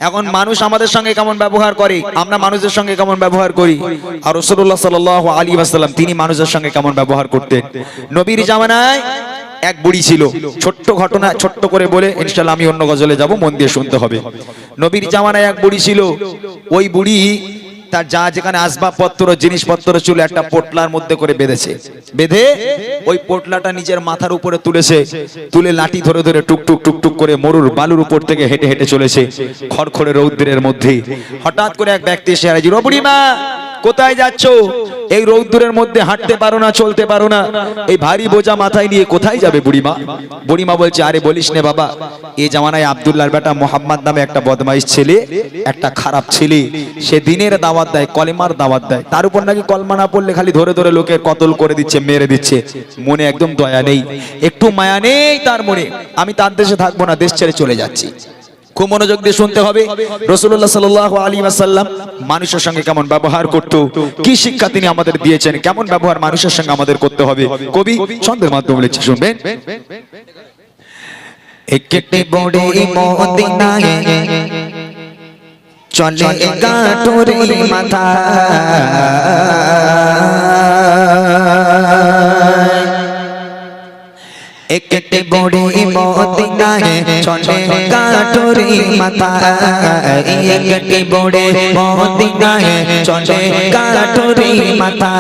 এখন মানুষ আমাদের সঙ্গে কেমন ব্যবহার করে, আমরা মানুষের সঙ্গে কেমন ব্যবহার করি, আর রাসূলুল্লাহ সাল্লাল্লাহু আলাইহি ওয়াসাল্লাম তিনি মানুষের সঙ্গে কেমন ব্যবহার করতেন। নবীর জামানায় এক বুড়ি ছিল, ছোট্ট ঘটনা ছোট্ট করে বলে ইনশাআল্লাহ আমি অন্য গজলে যাব, মন দিয়ে শুনতে হবে। নবীর জামানায় এক বুড়ি ছিল, ওই বুড়ি তার যা যেখানে আসবাবপত্র জিনিসপত্র ছিল একটা পোটলার মধ্যে করে বেঁধেছে, বেঁধে ওই পোটলাটা নিজের মাথার উপরে তুলেছে, তুলে লাঠি ধরে ধরে টুকটুক টুকটুক করে মরুর বালুর উপর থেকে হেঁটে হেঁটে চলেছে খড়খড়ে রৌদ্রের মধ্যে। হঠাৎ করে এক ব্যক্তি এসে হাজির, ও বুড়িমা কোথায় যাচ্ছ? এই রৌদ্রের মধ্যে হাঁটতে পারো না, চলতে পারো না, এই ভারী বোঝা মাথায় নিয়ে কোথায় যাবে বুড়িমা? বুড়িমা বলছে, আরে বলিস নে বাবা, এই জামানায় আব্দুল্লাহর বেটা মোহাম্মদ নামে একটা বদমাইশ ছেলে, একটা খারাপ ছেলে, সে দিনের দাওয়াত দেয়, কলেমার দাওয়াত দেয়, তার উপর নাকি কলমা না পড়লে খালি ধরে ধরে লোকের কতল করে দিচ্ছে, মেরে দিচ্ছে। মনে একদম দয়া নেই, একটু মায়া নেই তার মনে। আমি তার দেশে থাকবো না, দেশ ছেড়ে চলে যাচ্ছি। খুব মনোযোগ দিয়ে শুনতে হবে, রাসূলুল্লাহ সাল্লাল্লাহু আলাইহি ওয়াসাল্লাম মানুষের সঙ্গে কেমন ব্যবহার করতো, কি শিক্ষা তিনি আমাদের দিয়েছেন, কেমন ব্যবহার মানুষের সঙ্গে আমাদের করতে হবে। কবি ছন্দের মাধ্যমে লিখছে, শুনবেন। একটি বড়ি মদিনায় চলে গাটুরি মাথা, একটি বড়ি মদিনায় চলে গাটুরি মাথা, একটি বড়ি মদিনায় চলে গাটুরি মাথা,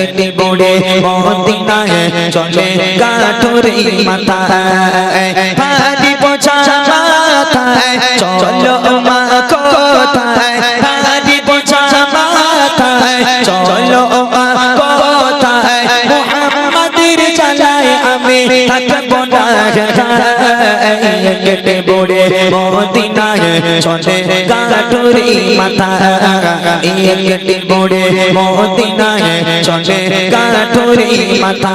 একটি বড়ি মদিনায় চলে গাটুরি মাথা, ভারী বোঝা মাথায় চলো মা কোথায়, ভারী বোঝা মাথায় চলো মা কোথায়, মুহাম্মাদের জ্বালায় আমি থাকবো না ঠায়, একটি বড়ে মদিনায় চলে গাটুরি মাথা, একটি বড়ে মদিনায় চলে গাটুরি মাথা,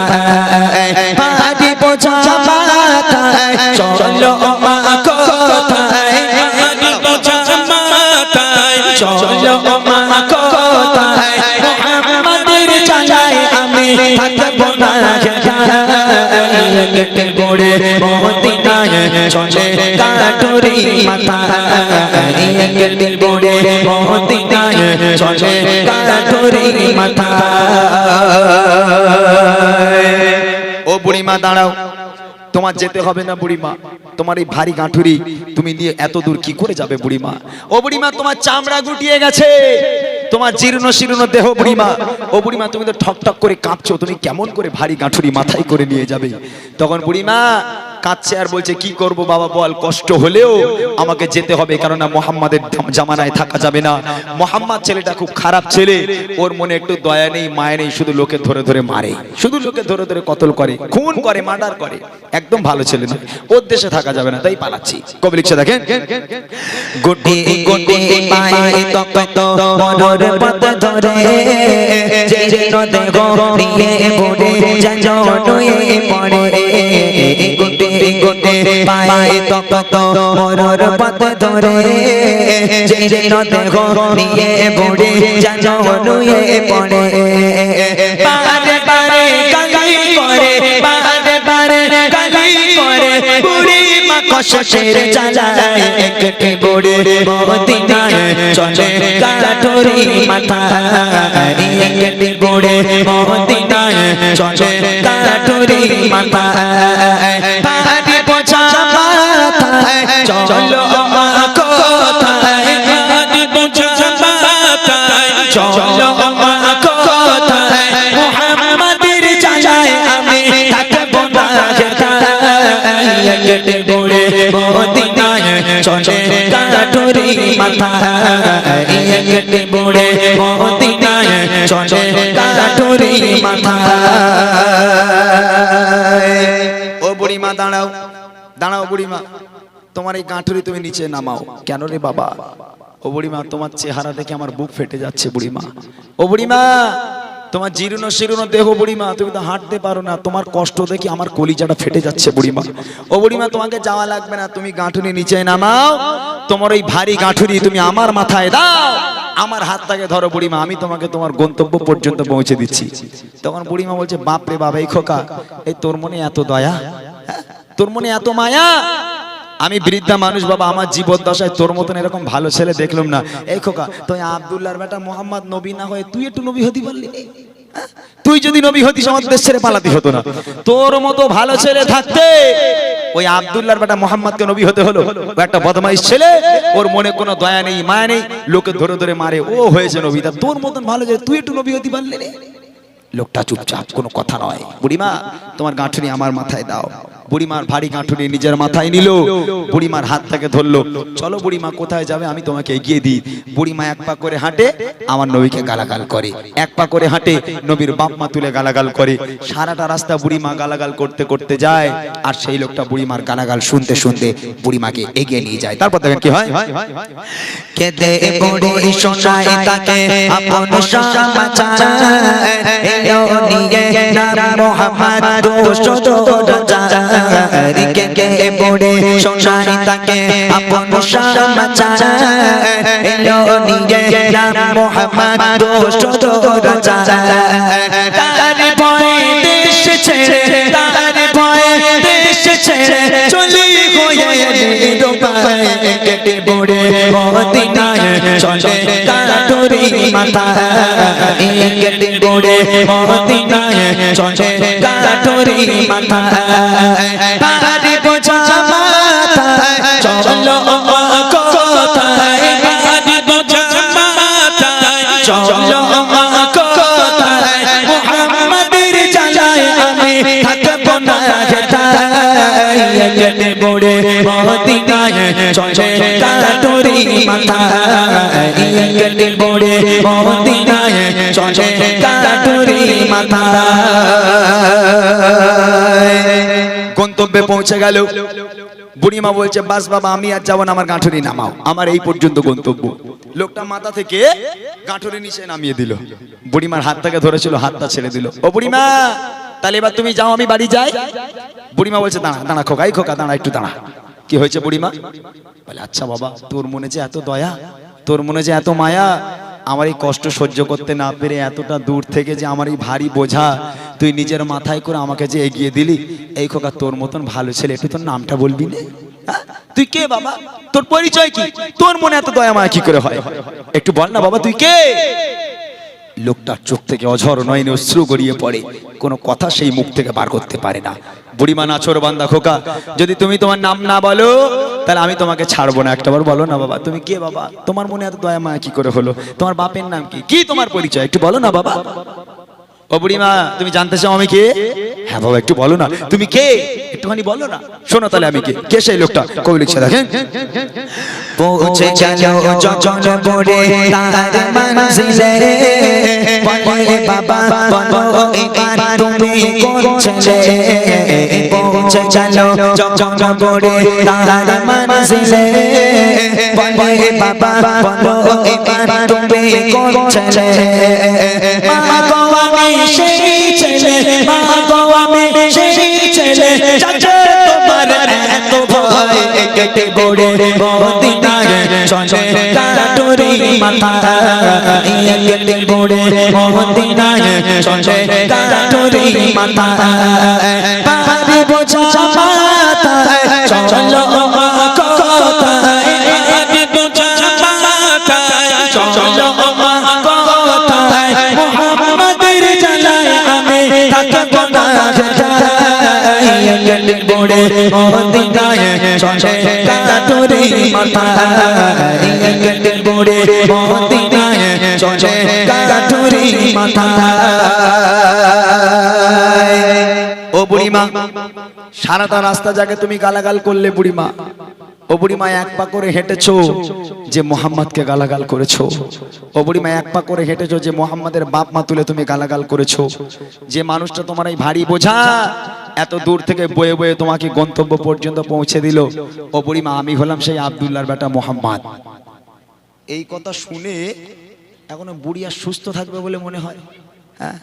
ভারী বোঝা মাথায় চলো মা কোথায়, ভারী বোঝা মাথায় চলো মা কোথায়, মুহাম্মাদের জ্বালায় আমি থাকবো না ঠায়, একটি বড়ে মদিনায় চলে গাটুরি মাথা, একটি বড়ে মদিনায় চলে গাটুরি মাথা। ও বুড়িমা দাঁড়াও, তোমার যেতে হবে না বুড়িমা, তোমার এই ভারী গাঁঠুরি তুমি নিয়ে এত দূর কি করে যাবে বুড়িমা? ও বুড়িমা তোমার চামড়া গুটিয়ে গেছে, তোমার জীর্ণ শীর্ণ দেহ বুড়িমা। ও বুড়িমা তুমি তো ঠক ঠক করে কাঁপছো, তুমি কেমন করে ভারী গাঁঠুরি মাথায় করে নিয়ে যাবে? তখন বুড়িমা কাঁদছে আর বলছে, কি করব বাবা বল, কষ্ট হলেও আমাকে যেতে হবে, কেননা মোহাম্মদের জামানায় থাকা যাবে না। মোহাম্মদ ছেলেটা খুব খারাপ ছেলে, ওর মনে একটু দয়া নেই মায়া নেই, শুধু লোকে ধরে ধরে মারে, শুধু লোকে ধরে ধরে কতল করে, খুন করে, মার্ডার করে, একদম ভালো ছেলে নয়, ওর দেশে থাকা যাবে না, তাই পালাচ্ছি। কবি লিখছে দেখেন, গুটি গুটি পায়ে তপ্ত মনোর পথ ধরে, যেন দেখো নিয়ে বুড়ে জনয়ে পড়ে, গুটি গুটি পায়ে তপ্ত মনোর পথ ধরে, যেন দেখো নিয়ে বুড়ে জনয়ে পড়ে, বারে বারে গালি করে, বারে বারে গালি করে, বুড়ি মা কষ্টের জ্বালায় একটি বড়ে মদিনায় চলে গাটুরি মাথা, একটি বড়ে মদিনায় চলে গাটুরি মাথা, ভারী বোঝা মাথায় চলো মা কোথায়, ভারী বোঝা মাথায় চলো মা কোথায়, মুহাম্মাদের জ্বালায় আমি থাকবো না ঠায়, একটি বড়ে মদিনায় চলে গাটুরি মাথা, একটি বড়ে মদিনায় চলে গাটুরি মাথা। ও বুড়িমা দাঁড়াও, দাঁড়াও বুড়িমা, তোমার এই গাঁঠুরি তুমি নিচে নামাও। কেন রে বাবা? ও বুড়িমা তোমার চেহারা দেখে আমার বুক ফেটে যাচ্ছে বুড়িমা। ও বুড়িমা তোমার জীর্ণ শীর্ণ দেহ বুড়িমা, তুমি তো হাঁটতে পারো না, তোমার কষ্ট দেখে আমার কলিজাটা ফেটে যাচ্ছে বুড়িমা। ও বুড়িমা তোমাকে যাওয়া লাগবে না, তুমি গাঁঠুরি নিচে নামাও, তোমার ওই ভারী গাঁঠুরি তুমি আমার মাথায় দাও, আমার হাতটাকে ধরো বুড়িমা, আমি তোমাকে তোমার গন্তব্য পর্যন্ত পৌঁছে দিচ্ছি। তখন বুড়িমা বলছে, বাপ রে বাবা, এই খোকা, এই তোর মনে এত দয়া, তোর মনে এত মায়া, আমি বৃদ্ধা মানুষ বাবা, আমার জীবদ্দশায় তোর মতন এরকম ভালো ছেলে দেখলাম না। এই খোকা, তুই আব্দুল্লাহর বেটা মোহাম্মদ নবী না হয়ে তুই একটু নবী হতে পারলি? তুই যদি নবী হতিস আমার দেশ ছেড়ে পালাতে হতো না। তোর মতো ভালো ছেলে থাকতে ওই আব্দুল্লাহর বেটা মোহাম্মদকে নবী হতে হলো। ও একটা বদমাইশ ছেলে, ওর মনে কোনো দয়া নেই মায়া নেই, লোকে ধরে ধরে মারে, ও হয়েছে নবী। তা তোর মতন ভালো ছেলে তুই একটু নবী হতে পারলি না? লোকটা চুপচাপ, কোনো কথা নয়। বুড়িমা তোমার গাঁঠুনি আমার মাথায় দাও। বুড়িমার ভারী গাঁঠুনি নিজের মাথায় নিল, বুড়িমার হাত থেকে ধরলো। চলো বুড়িমা, কোথায় যাবে আমি তোমাকে এগিয়ে দিই। বুড়িমা এক পা করে হাঁটে, আমার নবীকে গালাগাল করে। এক পা করে হাঁটে, নবীর বাপ মা তুলে গালাগাল করে। সারাটা রাস্তা বুড়িমা গালাগাল করতে করতে যায়, আর সেই লোকটা বুড়িমার গালাগাল শুনতে শুনতে বুড়িমাকে এগিয়ে নিয়ে যায়। তারপর দেখেন কি হয়। কেঁদে বুড়ি শোনায় তাকে আপন সমাচার, এলো নিয়ে নাম মোহাম্মদ দুশত রাজা। কেঁদে বুড়ি শোনায় তাকে আপন সমাচার, এলো নিয়ে নাম মোহাম্মদ দুশত রাজা। তার ভয়ে দেশ ছেড়ে, তার ভয়ে দেশ ছেড়ে চলি হয়ে নিরুপায়। কেটে বুড়ি মদিনায় চলে কাটুরি মাথা, কেটে বুড়ি মদিনায় চলে কাটুরি মাথা। পারি বোঝা মাথা চলো কোথায়, পারি বোঝা মাথা চলো কোথায়। মুহাম্মাদের জ্বালায় আমি থাকবো না হেথায়। কেটে বুড়ি মদিনায় চলে কাটুরি মাথা, কেটে বুড়ি মদিনায় চলে কাটুরি মাথা। গন্তব্যে পৌঁছে গেল। বুড়িমা বলছে, বাস বাবা আমি আর যাবো না, আমার গাঁঠুরি নামাও, আমার এই পর্যন্ত গন্তব্য। লোকটা মাথা থেকে গাঁঠুরি নিচে নামিয়ে দিল। বুড়িমার হাত থেকে ধরেছিল, হাতটা ছেড়ে দিল। ও বুড়িমা, তাহলে এবার তুমি যাও, আমি বাড়ি যাই। বুড়িমা বলছে, দাঁড়া দাঁড়া খোকা, এই খোকা দাঁড়া, একটু দাঁড়া। কি হয়েছে বুড়িমা? বলে, আচ্ছা বাবা, তোর মনে যে এত দয়া, তোর মনে যে এত মায়া, আমার এই কষ্ট সহ্য করতে না পেরে এতটা দূর থেকে যে আমার এই ভারী বোঝা তুই নিজের মাথায় করে আমাকে যে এগিয়ে দিলি। এই খোকা, তোর মতন ভালো ছেলে, একটু তোর নামটা বলবি না? তুই কে বাবা, তোর পরিচয় কি, তোর মনে এত দয়া মায়া কি করে হয়, একটু বল না বাবা, তুই কে? লোকটার চোখ থেকে অঝর নয়নে অশ্রু গড়িয়ে পড়ে, কোনো কথা সেই মুখ থেকে বার করতে পারে না। বুড়িমা, নাছোর বান্দা খোকা, যদি তুমি তোমার নাম না বলো তাহলে আমি তোমাকে ছাড়বো না। একটাবার বলো না বাবা, তুমি কে বাবা, তোমার মনে এত দয়া মায়া কি করে হলো, তোমার বাপের নাম কি, কি তোমার পরিচয়, একটু বলো না বাবা। ও বুড়িমা, তুমি জানতে চাও আমি কে? হ্যাঁ বাবা, একটু বলো না, তুমি কে, একটুখানি বলো না। শোনো তাহলে আমি কে। কে সেই লোকটা? কবি লিখছে দেখেন। পৌঁছে গেল যখন বুড়ি তার মঞ্জিলে, বলে বাবা বলো এবার তুমি কোন ছেলে। পৌঁছে গেল যখন বুড়ি তার মঞ্জিলে, বলে বাবা বলো এবার তুমি কোন ছেলে। মা গো আমি সেই ছেলে, মা গো আমি সেই ছেলে, চাচা তোমার এত ভয়। কেটে বুড়ি মদিনায় চলে কাটুরি মাথা, কেটে বুড়ি মদিনায় চলে কাটুরি মাথা। পারি বোঝা মাথা চলো কোথায়, পারি বোঝা মাথা চলো কোথায়। মুহাম্মাদের জ্বালায় আমি থাকবো না হেথায়। কেটে বুড়ি মদিনায় চলে কাটুরি মাথা, কেটে বুড়ি মদিনায় চলে কাটুরি মাথা। ও বুড়িমা, সারাটা রাস্তা যাকে তুমি গালাগাল করলে বুড়িমা, ও বুড়িমা এক পা করে হেঁটেছো যে মোহাম্মদকে গালাগাল করেছো। ও বুড়িমা এক পা করে হেঁটেছো যে মোহাম্মদের বাপ মা তুলে তুমি গালাগাল করেছো। যে মানুষটা তোমার এই ভারী বোঝা এত দূর থেকে বয়ে বয়ে তোমাকে গন্তব্য পর্যন্ত পৌঁছে দিল। ও বুড়িমা, আমি হলাম সেই আব্দুল্লাহর বেটা মোহাম্মদ। এই কথা শুনে এখনো বুড়ি আর সুস্থ থাকবে বলে মনে হয়? হ্যাঁ,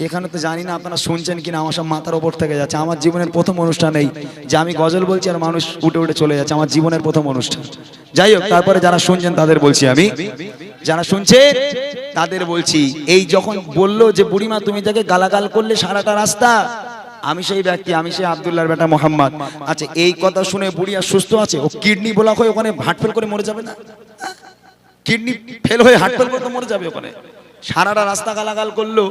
এখানে তো জানি না আপনারা শুনছেন কিনা, আমার সব মাথার ওপর থেকে যাচ্ছে। আমার জীবনের প্রথম অনুষ্ঠান এই যে আমি গজল বলছি আর মানুষ উঠে উঠে চলে যাচ্ছে, আমার জীবনের প্রথম অনুষ্ঠান। যাই হোক, তারপরে যারা শুনছেন তাদের বলছি, আমি যারা শুনছে তাদের বলছি, এই যখন বললো যে বুড়িমা তুমি তাকে গালাগাল করলে সারাটা রাস্তা, আমি সেই ব্যক্তি, আমি সেই আব্দুল্লাহর বেটা মোহাম্মদ। আচ্ছা, এই কথা শুনে বুড়ি আর সুস্থ আছে? ও কিডনি ব্লক হয়ে ওখানে হার্ট ফেল করে মরে যাবে না? কিডনি ফেল হয়ে হার্ট ফেল করে তো মরে যাবে ওখানে। সারাটা রাস্তা গালাগাল করলো,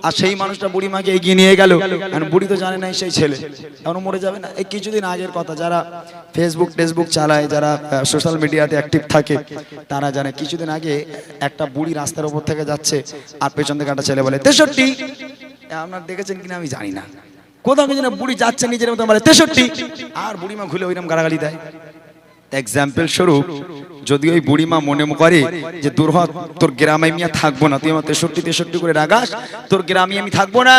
আর সেই মানুষটা বুড়ি মাকে এগিয়ে নিয়ে গেল। কারণ বুড়ি তো জানে না সেই ছেলে এখনো মরে যাবে না। এই কিছুদিন আগের কথা, যারা ফেসবুক চালায়, যারা সোশ্যাল মিডিয়াতে অ্যাক্টিভ থাকে, তারা জানে কিছুদিন আগে একটা বুড়ি রাস্তার উপর থেকে যাচ্ছে, আর পেছন থেকে একটা ছেলে বলে 63। আপনার দেখেছেন কিনা আমি জানি না, কোথাও কিছু না, বুড়ি যাচ্ছে নিজের মতো বলে 63, আর বুড়িমা ঘুরে ওইরকম গালাগালি দেয়। এক্সাম্পল স্বরূপ, যদি ওই বুড়িমা মনে করে যে দূর হ, তোর গ্রামে আমি আর থাকবো না, তুই আমার 63 করে রাগাস, তোর গ্রামে আমি থাকবো না।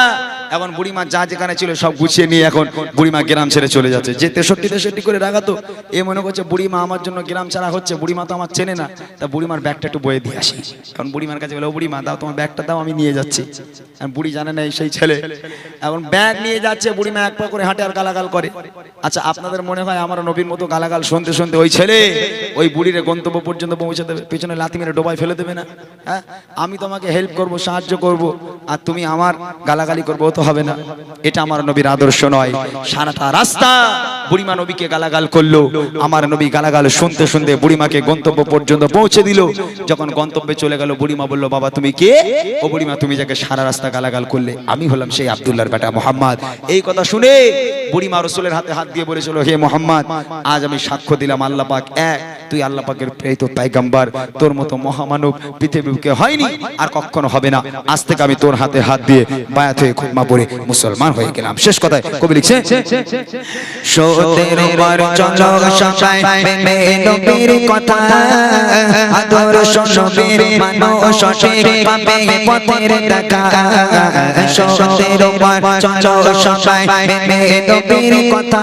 এখন বুড়িমা যা যেখানে ছিল সব গুছিয়ে নিয়ে এখন বুড়িমা গ্রাম ছেড়ে চলে যাচ্ছে। যে 63 করে রাগাতো, এ মনে করছে বুড়িমা আমার জন্য গ্রাম ছাড়া হচ্ছে, বুড়িমা তো আমার চেনে না। তা বুড়িমার ব্যাগটা একটু বয়ে দিয়ে আসি, কারণ বুড়িমার কাছে বলে, ও বুড়িমা দাও তোমার ব্যাগটা দাও, আমি নিয়ে যাচ্ছি। বুড়ি জানে না সেই ছেলে এখন ব্যাগ নিয়ে যাচ্ছে, বুড়িমা এক পা করে হাঁটে আর গালাগাল করে। আচ্ছা, আপনাদের মনে হয় আমার নবীর মতো গালাগাল শুনতে শুনতে ওই ছেলে ওই বুড়ির গন্তব্য পর্যন্ত পৌঁছে দেবে, পেছনে লাথি মেরে ডোবায় ফেলে দেবে না? হ্যাঁ, আমি তোমাকে হেল্প করব, সাহায্য করব, আর তুমি আমার গালাগালি করবো তো হবে না। এটা আমার নবীর আদর্শ নয়। সারাটা রাস্তা বুড়িমা নবীকে গালাগাল করলো, আমার নবী গালাগাল শুনতে শুনতে বুড়িমাকে গন্তব্য পর্যন্ত পৌঁছে দিল। যখন গন্তব্যে চলে গেল, বুড়িমা বলল, বাবা তুমি কে? ও বুড়িমা, তুমি যাকে সারা রাস্তা গালাগাল করলে, আমি হলাম সেই আব্দুল্লাহর বেটা মোহাম্মদ। এই কথা শুনে বুড়িমা রাসূলের হাতে হাত দিয়ে বলেছিল, হে মোহাম্মদ, আজ আমি সাক্ষ্য দিলাম আল্লাহ পাক এক, তুই আল্লাহ পাকের প্রেরিত পয়গম্বর, তোর মতো মহামানব পৃথিবীতে হয়নি আর কখনো হবে না। আজ থেকে আমি তোর হাতে হাত দিয়ে বায়াত হয়ে খুতমা পড়ে মুসলমান হয়ে গেলাম। শেষ কথায় কবি লিখছে, সতের বার চলো সবাই প্রেমে নবীর কথা, আদর্শ নবীর মানো সঠিক পাবে পথের দেখা। সতের বার চলো সবাই প্রেমে নবীর কথা,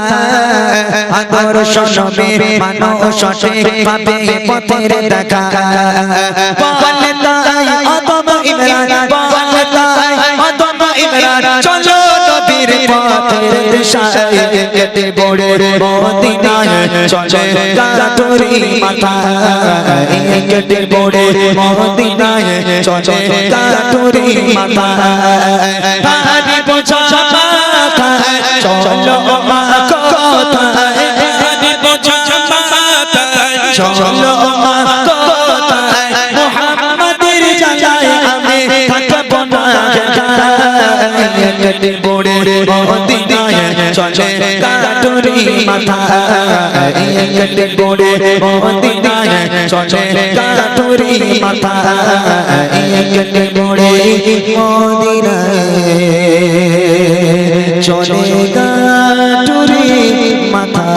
আদর্শ নবীর মানো সঠিক পাবে পথের দেখা। বলে তাই আদম ইমরান, বলে তাই আদম ইমরান, চলো নবীর পথের দিশায়, কেটে বড়ে মদিনায় চলে কাটুরি মাথা, কেটে বড়ে মদিনায় চলে কাটুরি মাথা। ভারী বোঝা মাথা চলো মা কোথায়, ভারী বোঝা মাথা চলো মা কোথায়, মুহাম্মাদের জানায় আমি থাকবো না একাই, কেটে বড়ে মদিনায় চলে কাটুরি মাথা, কেটে বড়ে মদিনায় চলে কাটুরি মাথা, কেটে বড়ে মদিনায় চলে কাটুরি মাথা।